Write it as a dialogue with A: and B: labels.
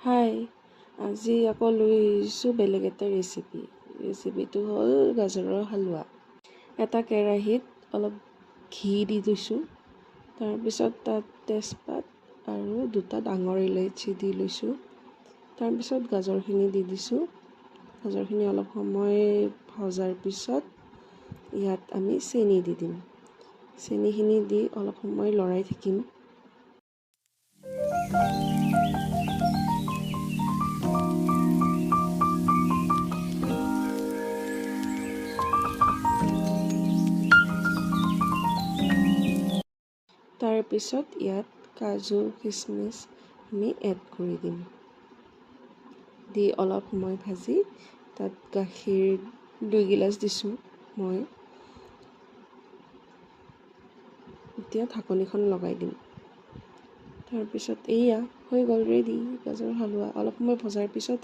A: হাই, আজি আকৌ লৈ আহিছোঁ বেলেগ এটা ৰেচিপিটো হ'ল গাজৰৰ হালোৱা। এটা কেৰাহীত অলপ ঘি দি দিছোঁ, তাৰপিছত তাত তেজপাত আৰু 2টা ডাঙৰ ইলাচি দি লৈছোঁ। তাৰপিছত গাজৰখিনি দি দিছোঁ। গাজৰখিনি অলপ সময় ভজাৰ পিছত ইয়াত আমি চেনি দি দিম। চেনিখিনি দি অলপ সময় লৰাই থাকিম। তাৰপিছত ইয়াত কাজু কিচমিচ আমি এড কৰি দিম। দি অলপ সময় ভাজি তাত গাখীৰ 2 গিলাচ দিছোঁ মই। এতিয়া ঢাকনিখন লগাই দিম। তাৰপিছত এয়া হৈ গ'ল ৰেডি গাজৰৰ হালোৱা। অলপ সময় ভজাৰ পিছত